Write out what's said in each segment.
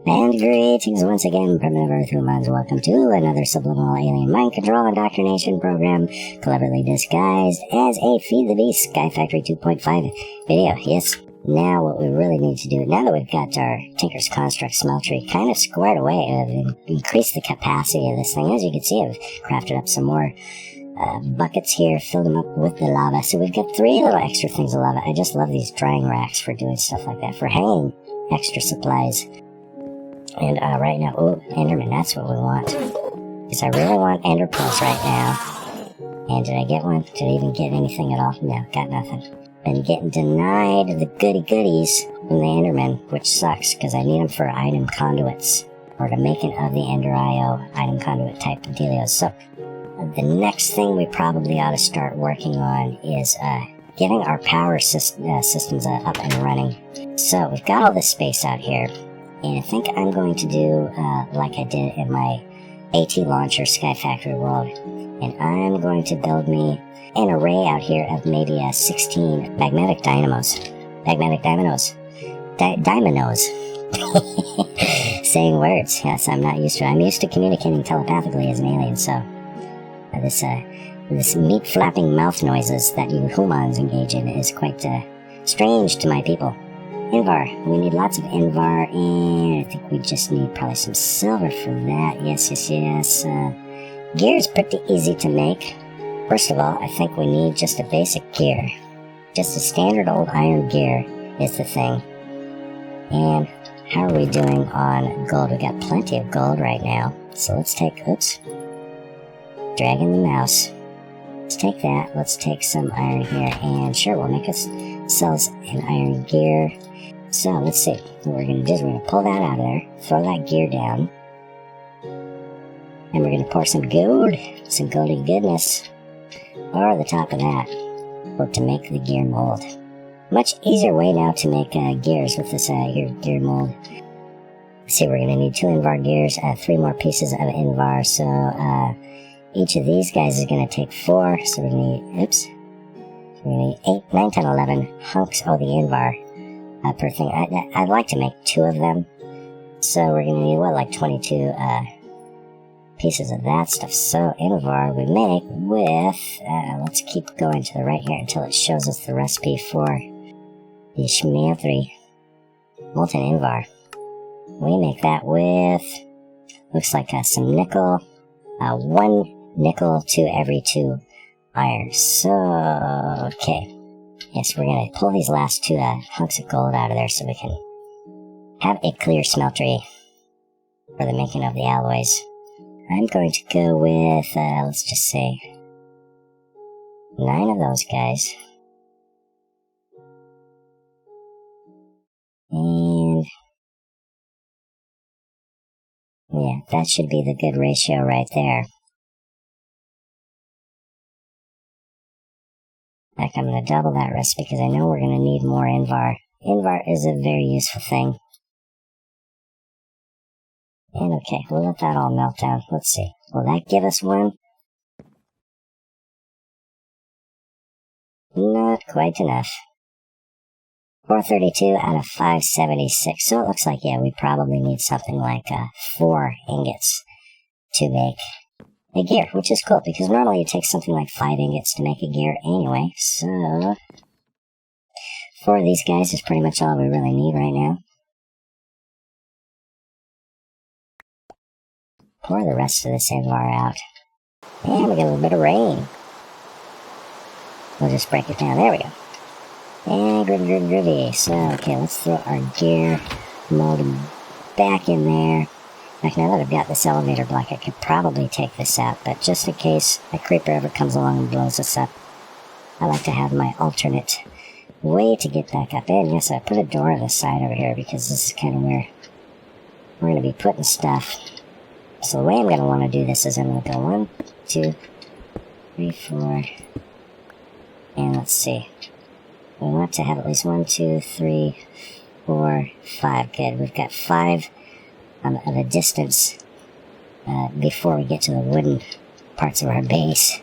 And greetings once again, primitive Earth humans. Welcome to another subliminal alien mind control indoctrination program, cleverly disguised as a Feed the Beast Sky Factory 2.5 video. Yes, now what we really need to do, now that we've got our Tinker's Construct smeltery kind of squared away, I've increased the capacity of this thing. As you can see, I've crafted up some more buckets here, filled them up with the lava. So we've got 3 little extra things of lava. I just love these drying racks for doing stuff like that, for hanging extra supplies. And right now, oh, Enderman, that's what we want. Because I really want Ender Pearls right now. And did I get one? Did I even get anything at all? No, got nothing. Been getting denied the goodies from the Endermen, which sucks, because I need them for item conduits. Or to make it of the Ender IO item conduit type of dealios. So, the next thing we probably ought to start working on is getting our power systems up and running. So, we've got all this space out here. And I think I'm going to do like I did in my AT launcher Sky Factory world. And I'm going to build me an array out here of maybe 16 Magmatic Dynamos. Magmatic Dynamos. Dynamos. Saying words. Yes, I'm not used to it. I'm used to communicating telepathically as an alien, so this meat-flapping mouth noises that you humans engage in is quite strange to my people. Invar. We need lots of Invar, and I think we just need probably some silver for that. Yes. Gear is pretty easy to make. First of all, I think we need just a basic gear. Just a standard old iron gear is the thing. And how are we doing on gold? We got plenty of gold right now. So let's take, dragging the mouse. Let's take that. Let's take some iron here, and sure, we'll make ourselves an iron gear. So, let's see. What we're going to do is we're going to pull that out of there, throw that gear down, and we're going to pour some gold, some goldy goodness, over the top of that, or to make the gear mold. Much easier way now to make gears with this gear mold. Let's see, we're going to need 2 Invar gears, 3 more pieces of Invar, so each of these guys is going to take 4, so we're going to need, we're going to need 8, 9, 10, 11 hunks of the Invar. Per thing. I'd like to make 2 of them. So we're going to need, like 22 pieces of that stuff. So Invar we make with, let's keep going to the right here until it shows us the recipe for the Schmantry molten Invar. We make that with, looks like some nickel, 1 nickel to every 2 iron. So, okay. Yes, we're going to pull these last 2 hunks of gold out of there so we can have a clear smeltery for the making of the alloys. I'm going to go with, let's just say, 9 of those guys. And, yeah, that should be the good ratio right there. In fact, I'm going to double that recipe because I know we're going to need more Invar. Invar is a very useful thing. And okay, we'll let that all melt down. Let's see. Will that give us 1? Not quite enough. 432 out of 576. So it looks like, yeah, we probably need something like 4 ingots to make a gear, which is cool, because normally it takes something like 5 ingots to make a gear anyway, so 4 of these guys is pretty much all we really need right now. Pour the rest of this Invar out. And we get a little bit of rain. We'll just break it down. There we go. And groovy. So, okay, let's throw our gear mold back in there. Like, now that I've got this elevator block, I could probably take this out, but just in case a creeper ever comes along and blows us up, I like to have my alternate way to get back up in. Yes, I put a door on the side over here because this is kind of where we're going to be putting stuff. So the way I'm going to want to do this is I'm going to go 1, 2, 3, 4, and let's see. We want to have at least 1, 2, 3, 4, 5. Good. We've got 5 of a distance before we get to the wooden parts of our base,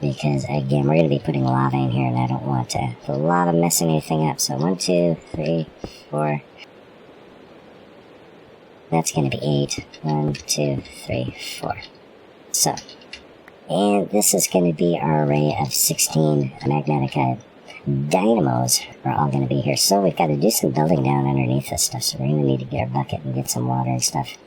because again we're going to be putting lava in here and I don't want the lava messing anything up. So 1, 2, 3, 4, That's going to be 8. 1, 2, 3, 4. So, and this is going to be our array of 16 magmatic dynamos are all going to be here. So we've got to do some building down underneath this stuff. So we're going to need to get our bucket and get some water and stuff.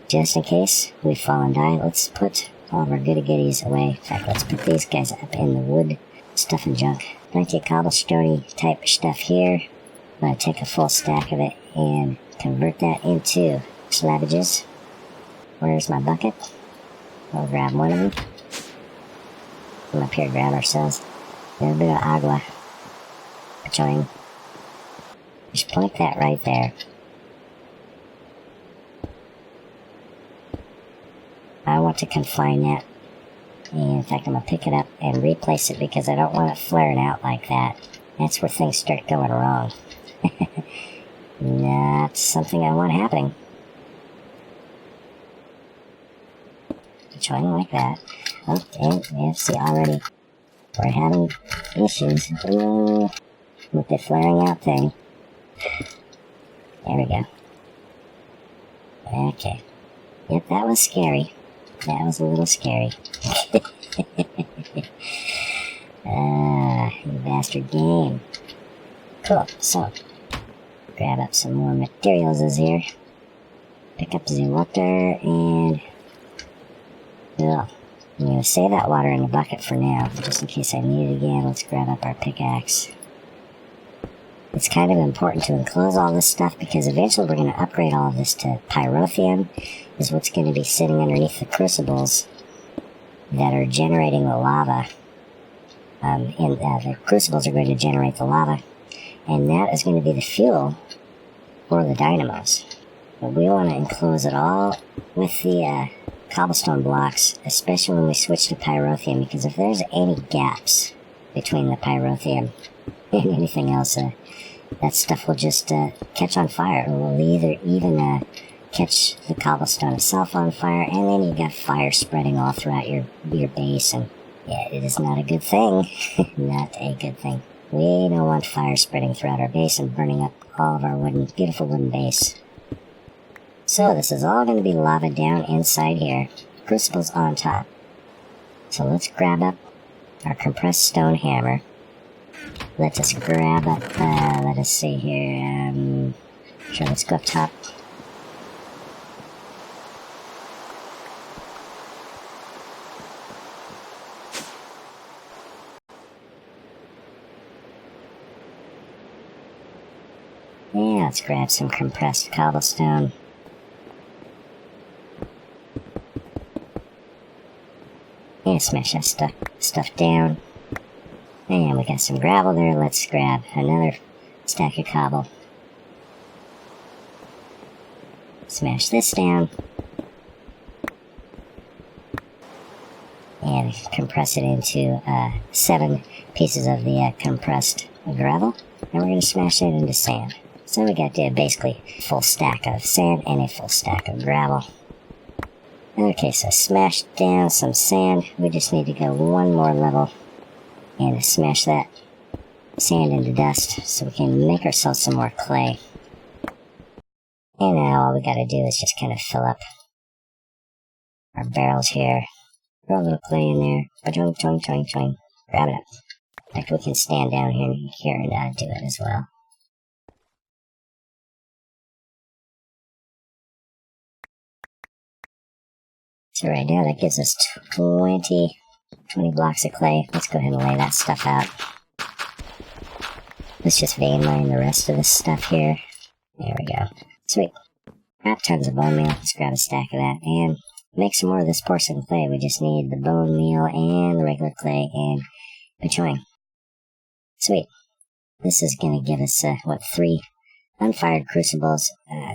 Just in case we fall and die, let's put all of our goodies away. In fact, let's put these guys up in the wood stuff and junk. Plenty of cobblestone type stuff here. I'm going to take a full stack of it and convert that into slabbages. Where's my bucket? We'll grab one of them. Come up here and grab ourselves a little bit of agua. Join. Just plunk that right there. I want to confine that. And in fact, I'm going to pick it up and replace it because I don't want it flaring out like that. That's where things start going wrong. Not something I want happening. Join like that. Oh, and yeah, see already we're having issues. With the flaring out thing. There we go. Okay. Yep, that was scary. That was a little scary. You bastard game. Cool, so, grab up some more materials is here. Pick up the water and... Ugh. I'm going to save that water in the bucket for now, just in case I need it again. Let's grab up our pickaxe. It's kind of important to enclose all this stuff because eventually we're going to upgrade all of this to pyrotheum, is what's going to be sitting underneath the crucibles that are generating the lava. The crucibles are going to generate the lava, and that is going to be the fuel for the dynamos. But we want to enclose it all with the cobblestone blocks, especially when we switch to pyrotheum, because if there's any gaps between the pyrotheum and anything else, that stuff will just catch on fire. It will even catch the cobblestone itself on fire, and then you got fire spreading all throughout your base, and yeah, it is not a good thing. Not a good thing. We don't want fire spreading throughout our base and burning up all of our beautiful wooden base. So this is all going to be lava down inside here. Crucibles on top. So let's grab up our compressed stone hammer. Let us grab up, let us see here, sure, let's go up top. Yeah, let's grab some compressed cobblestone. Yeah, smash that stuff down. And we got some gravel there. Let's grab another stack of cobble. Smash this down. And compress it into 7 pieces of the compressed gravel. And we're going to smash it into sand. So we got basically a full stack of sand and a full stack of gravel. Okay, so smash down some sand. We just need to go one more level and smash that sand into dust so we can make ourselves some more clay. And now all we gotta do is just kind of fill up our barrels here. Throw a little clay in there. Ba-choing, choing, choing, choing. Grab it up. In fact, we can stand down here and do it as well. So right now that gives us 20 blocks of clay. Let's go ahead and lay that stuff out. Let's just vein mine the rest of this stuff here. There we go. Sweet. Got tons of bone meal. Let's grab a stack of that and make some more of this porcelain clay. We just need the bone meal and the regular clay and ba-choing. Sweet. This is going to give us, 3 unfired crucibles.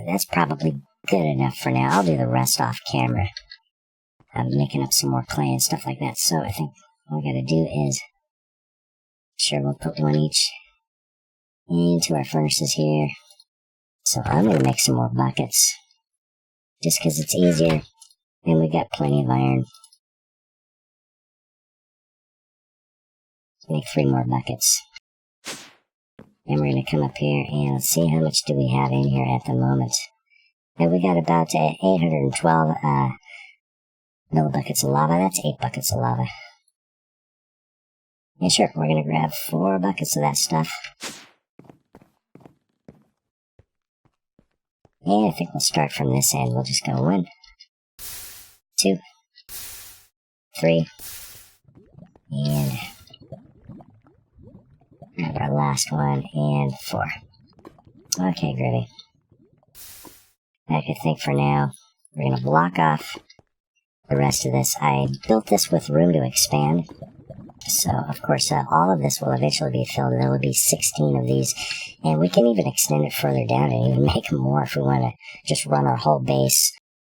That's probably good enough for now. I'll do the rest off camera. I'm making up some more clay and stuff like that. So I think all we got to do is, sure, we'll put one each into our furnaces here. So I'm going to make some more buckets, just because it's easier, and we got plenty of iron. Make 3 more buckets. Then we're going to come up here and let's see how much do we have in here at the moment. And we got about 812 millibuckets of lava. That's 8 buckets of lava. Yeah, sure, we're gonna grab 4 buckets of that stuff. And I think we'll start from this end. We'll just go 1, 2, 3, and grab our last one, and 4. Okay, groovy. I could think for now, we're going to block off the rest of this. I built this with room to expand, so of course all of this will eventually be filled. There will be 16 of these, and we can even extend it further down and even make more if we want to just run our whole base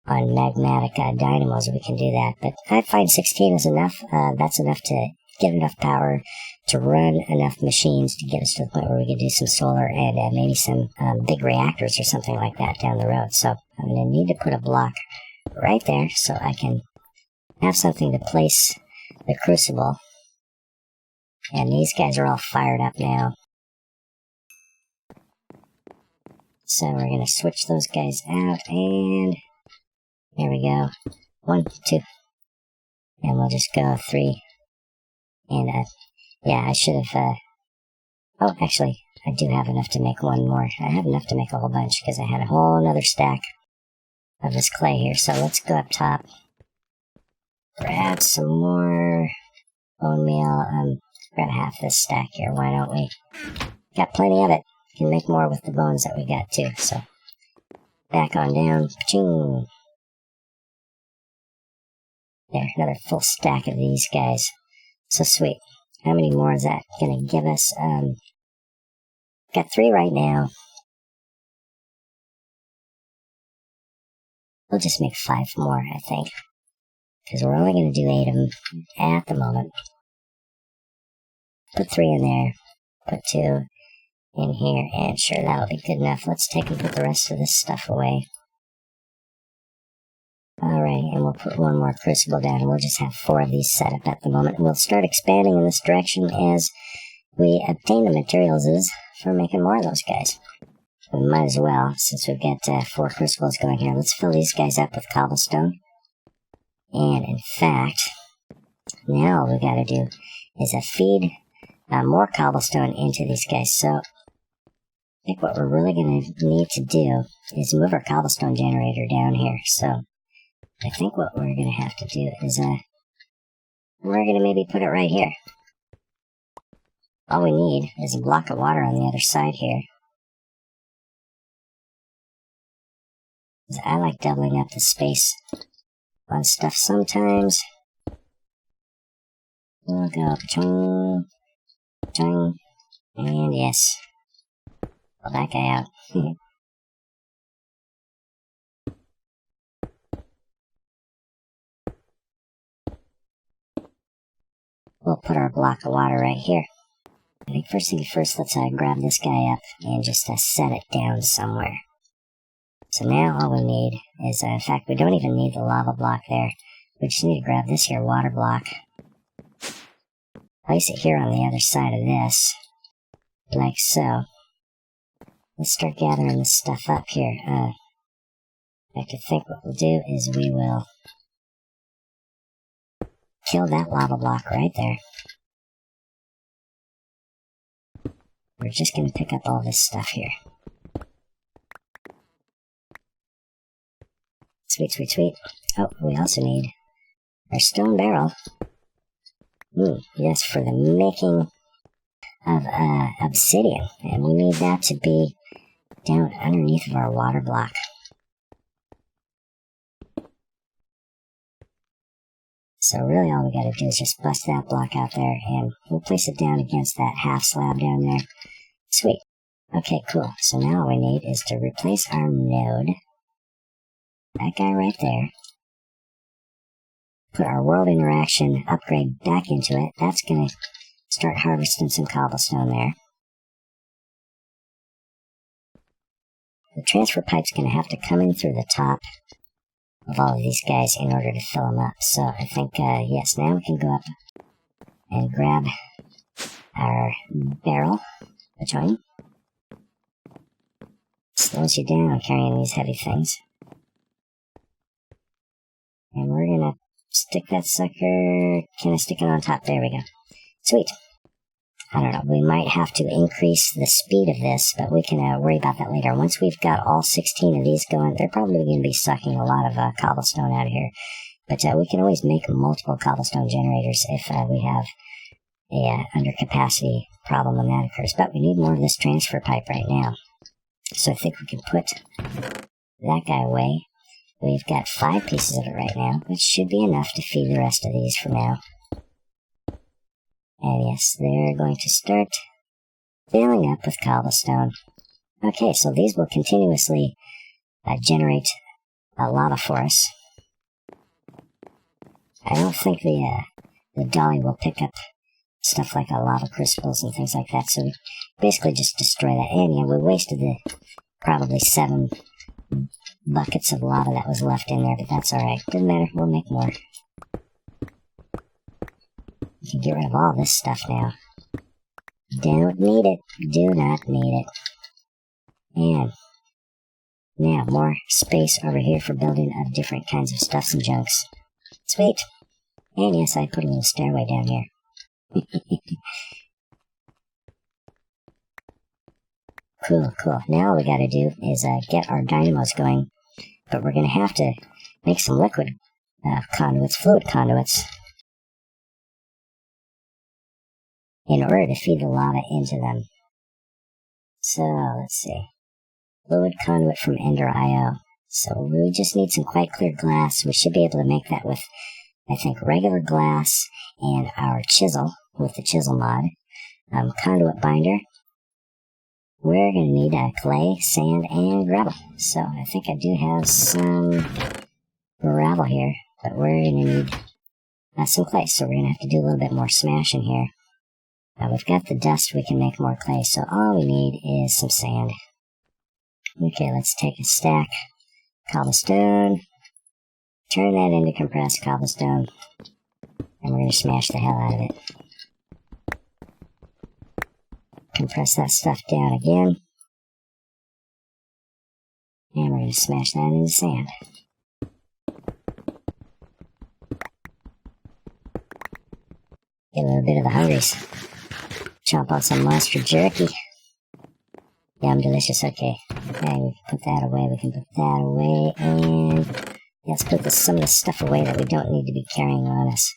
on Magmatic Dynamos. We can do that, but I find 16 is enough. That's enough to get enough power to run enough machines to get us to the point where we can do some solar and maybe some big reactors or something like that down the road. So I'm going to need to put a block right there so I can have something to place the crucible. And these guys are all fired up now. So we're going to switch those guys out, and there we go. 1, 2. And we'll just go 3. And, yeah, I should have, oh, actually, I do have enough to make one more. I have enough to make a whole bunch, because I had a whole other stack of this clay here. So let's go up top. Grab some more bone meal. Grab half this stack here, why don't we? Got plenty of it. Can make more with the bones that we got, too. So, back on down. Ching. There, another full stack of these guys. So sweet. How many more is that going to give us? Got 3 right now. We'll just make 5 more, I think. Because we're only going to do 8 of them at the moment. Put 3 in there. Put 2 in here. And sure, that'll be good enough. Let's take and put the rest of this stuff away. Alright, and we'll put 1 more crucible down, and we'll just have 4 of these set up at the moment. We'll start expanding in this direction as we obtain the materials for making more of those guys. We might as well, since we've got 4 crucibles going here. Let's fill these guys up with cobblestone. And in fact, now all we gotta do is feed more cobblestone into these guys. So I think what we're really gonna need to do is move our cobblestone generator down here. So I think what we're going to have to do is, we're going to maybe put it right here. All we need is a block of water on the other side here. I like doubling up the space on stuff sometimes. We'll go chung, chung, and yes. Pull that guy out. We'll put our block of water right here. I think first thing first, let's grab this guy up and just set it down somewhere. So now all we need is, in fact, we don't even need the lava block there. We just need to grab this here water block. Place it here on the other side of this, like so. Let's start gathering this stuff up here. I think what we'll do is we will kill that lava block right there. We're just going to pick up all this stuff here. Sweet, sweet, sweet. Oh, we also need our stone barrel. Yes, for the making of obsidian. And we need that to be down underneath of our water block. So really all we gotta do is just bust that block out there, and we'll place it down against that half slab down there. Sweet. Okay, cool. So now all we need is to replace our node. That guy right there. Put our world interaction upgrade back into it. That's gonna start harvesting some cobblestone there. The transfer pipe's gonna have to come in through the top of all of these guys in order to fill them up. So I think, yes, now we can go up and grab our barrel. Which one? Slows you down carrying these heavy things. And we're gonna stick that sucker, can I stick it on top? There we go. Sweet. I don't know, we might have to increase the speed of this, but we can worry about that later. Once we've got all 16 of these going, they're probably going to be sucking a lot of cobblestone out of here. But we can always make multiple cobblestone generators if we have a undercapacity problem when that occurs. But we need more of this transfer pipe right now. So I think we can put that guy away. We've got 5 pieces of it right now, which should be enough to feed the rest of these for now. And yes, they're going to start filling up with cobblestone. Okay, so these will continuously generate lava for us. I don't think the dolly will pick up stuff like lava crystals and things like that, so we basically just destroy that. And yeah, we wasted the probably 7 buckets of lava that was left in there, but that's alright. Doesn't matter, we'll make more. We can get rid of all this stuff now. Don't need it. Do not need it. And now more space over here for building of different kinds of stuffs and junks. Sweet. And yes, I put a little stairway down here. Cool, cool. Now all we gotta do is get our dynamos going. But we're gonna have to make some liquid conduits, fluid conduits, in order to feed the lava into them. So, let's see. Fluid conduit from Ender.io. So we just need some quite clear glass. We should be able to make that with, I think, regular glass and our chisel, with the chisel mod. Conduit binder. We're going to need clay, sand, and gravel. So I think I do have some gravel here, but we're going to need some clay. So we're going to have to do a little bit more smashing here. We've got the dust, we can make more clay, so all we need is some sand. Okay, let's take a stack cobblestone, turn that into compressed cobblestone, and we're going to smash the hell out of it. Compress that stuff down again, and we're going to smash that into sand. Get a little bit of the hungries. Chomp on some monster jerky. Yum, delicious. Okay, we can put that away. We can put that away, and let's put some of the stuff away that we don't need to be carrying on us.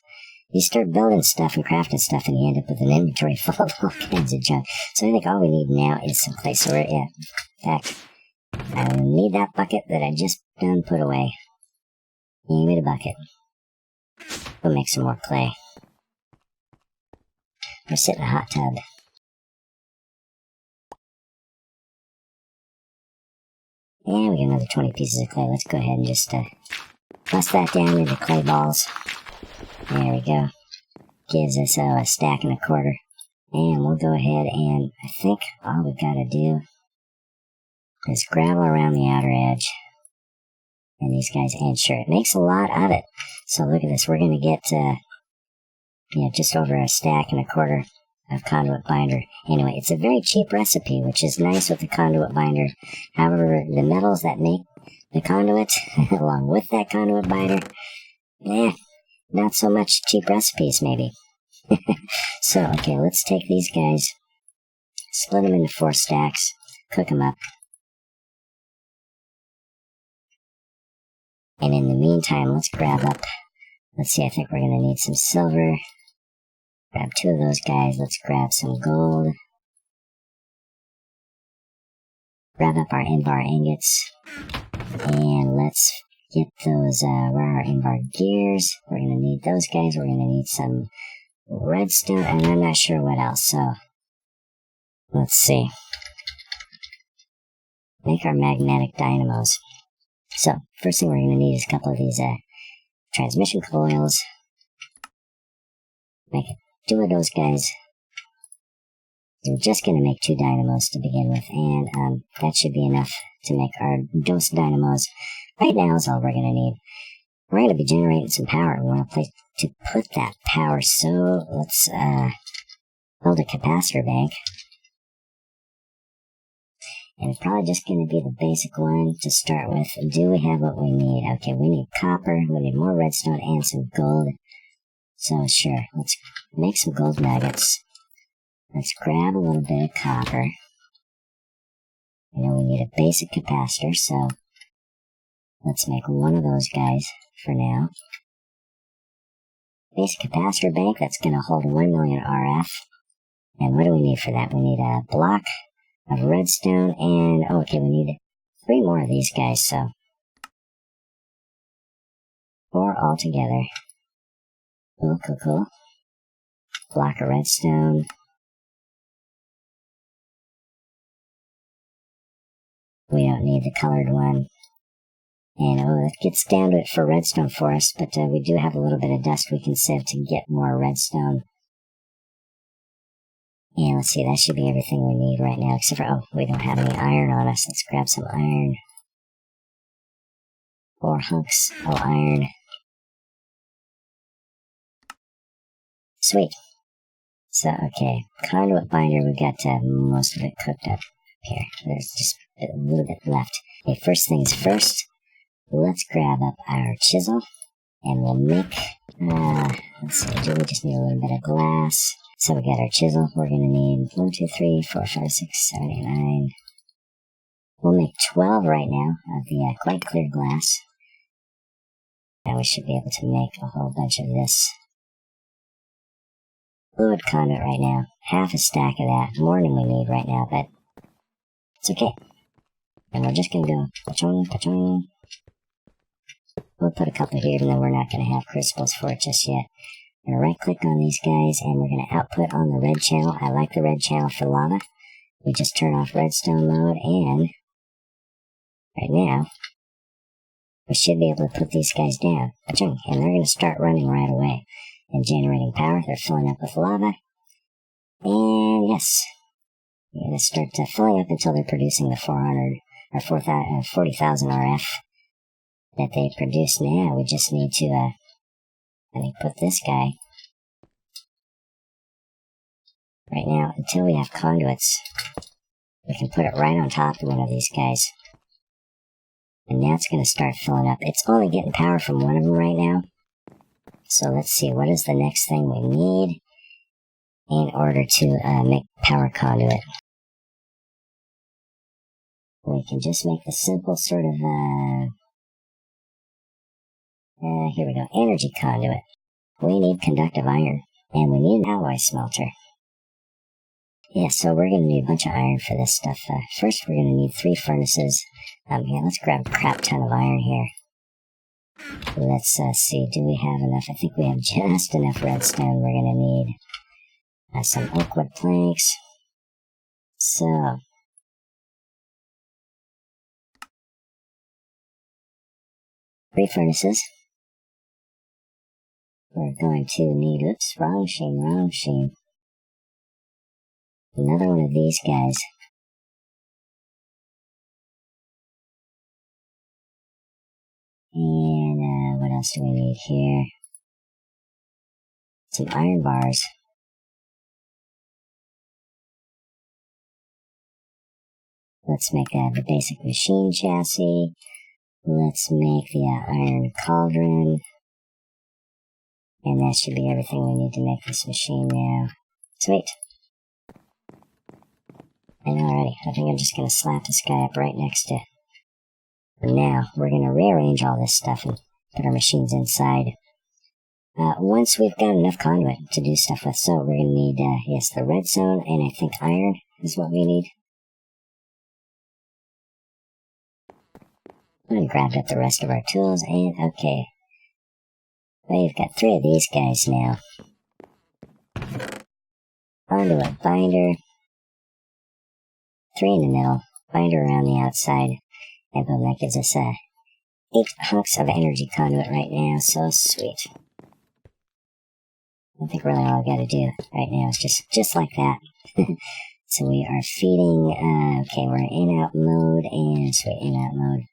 You start building stuff and crafting stuff, and you end up with an inventory full of all kinds of junk. So I think all we need now is some clay. So we're, in fact, I need that bucket that I just done put away. Give me the bucket. We'll make some more clay. Or sit in a hot tub. And we got another 20 pieces of clay. Let's go ahead and just bust that down into clay balls. There we go. Gives us a stack and a quarter. And we'll go ahead and I think all we've got to do is gravel around the outer edge. And these guys, and sure, it makes a lot of it. So look at this. We're going to get just over a stack and a quarter of conduit binder. Anyway, it's a very cheap recipe, which is nice with the conduit binder. However, the metals that make the conduit, along with that conduit binder, not so much cheap recipes, maybe. So, okay, let's take these guys, split them into 4 stacks, cook them up. And in the meantime, let's grab up, let's see, I think we're going to need some silver. Grab 2 of those guys. Let's grab some gold. Grab up our invar ingots. And let's get those, where are our invar gears? We're going to need those guys. We're going to need some redstone, and I'm not sure what else, so let's see. Make our magmatic dynamos. So, first thing we're going to need is a couple of these transmission coils. Make 2 of those guys. We're just going to make 2 dynamos to begin with, and that should be enough to make our dose dynamos. Right now is all we're going to need. We're going to be generating some power. We want a place to put that power, so let's build a capacitor bank. And it's probably just going to be the basic one to start with. Do we have what we need? Okay, we need copper, we need more redstone, and some gold. So sure, let's make some gold nuggets. Let's grab a little bit of copper. You know, we need a basic capacitor, so let's make one of those guys for now. Basic capacitor bank, that's going to hold 1 million RF. And what do we need for that? We need a block of redstone, and okay, we need 3 more of these guys, so 4 altogether. Cool. Block of redstone. We don't need the colored one. And it gets down to it for redstone for us, but we do have a little bit of dust we can sieve to get more redstone. And let's see, that should be everything we need right now, except for, we don't have any iron on us. Let's grab some iron. 4 hunks of iron. Sweet. So, okay, conduit binder, we've got most of it cooked up here. There's just a little bit left. Okay, first things first, let's grab up our chisel, and we'll make, let's see, do we just need a little bit of glass? So we got our chisel, we're going to need 1, 2, 3, 4, 5, 6, 7, 8, 9. We'll make 12 right now of the quite clear glass. And we should be able to make a whole bunch of this fluid conduit right now. Half a stack of that, more than we need right now, but it's okay. And we're just going to go pa-chung. We'll put a couple here, even though we're not going to have crucibles for it just yet. We're going to right-click on these guys, and we're going to output on the red channel. I like the red channel for lava. We just turn off redstone mode, and right now, we should be able to put these guys down. And they're going to start running right away and generating power. They're filling up with lava. And yes, we're going to start filling up until they're producing the 400 or 40,000 RF that they produce now. We just need to let me put this guy right now until we have conduits. We can put it right on top of one of these guys. And now it's going to start filling up. It's only getting power from one of them right now. So let's see, what is the next thing we need in order to make power conduit? We can just make the simple sort of, here we go, energy conduit. We need conductive iron, and we need an alloy smelter. Yeah, so we're going to need a bunch of iron for this stuff. First, we're going to need 3 furnaces. Yeah, let's grab a crap ton of iron here. Let's see, do we have enough? I think we have just enough redstone. We're going to need some oak wood planks. So, three furnaces. We're going to need, oops, wrong machine. Another one of these guys. And what else do we need here? Some iron bars. Let's make the basic machine chassis. Let's make the iron cauldron. And that should be everything we need to make this machine now. Sweet. And alrighty, I think I'm just going to slap this guy up right next to it. Now, we're going to rearrange all this stuff and put our machines inside. Once we've got enough conduit to do stuff with, so we're going to need, yes, the redstone, and I think iron is what we need. And grabbed up the rest of our tools, and okay. We've got 3 of these guys now. Conduit binder. 3 in the middle, binder around the outside, and boom, that gives us 8 hunks of energy conduit right now, so sweet. I think really all I've got to do right now is just like that. So we are feeding, okay, we're in in-out mode, and sweet, in-out mode.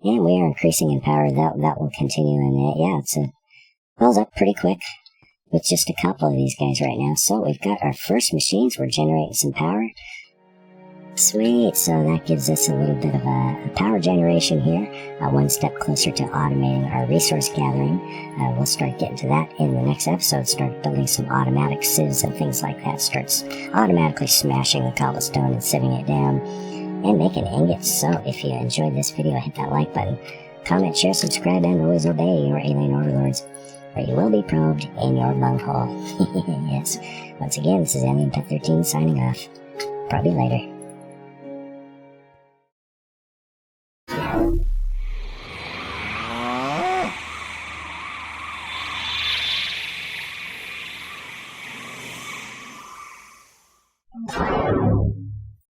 And we are increasing in power, that will continue, and yeah, it's fills up pretty quick with just a couple of these guys right now. So we've got our first machines, we're generating some power. Sweet, so that gives us a little bit of a power generation here, one step closer to automating our resource gathering. We'll start getting to that in the next episode, start building some automatic sieves and things like that, starts automatically smashing the cobblestone and sieving it down, and making ingots. So if you enjoyed this video, hit that like button, comment, share, subscribe, and always obey your alien overlords, or you will be probed in your bunghole. Yes, once again, this is Alien Pet 13 signing off. Probably later.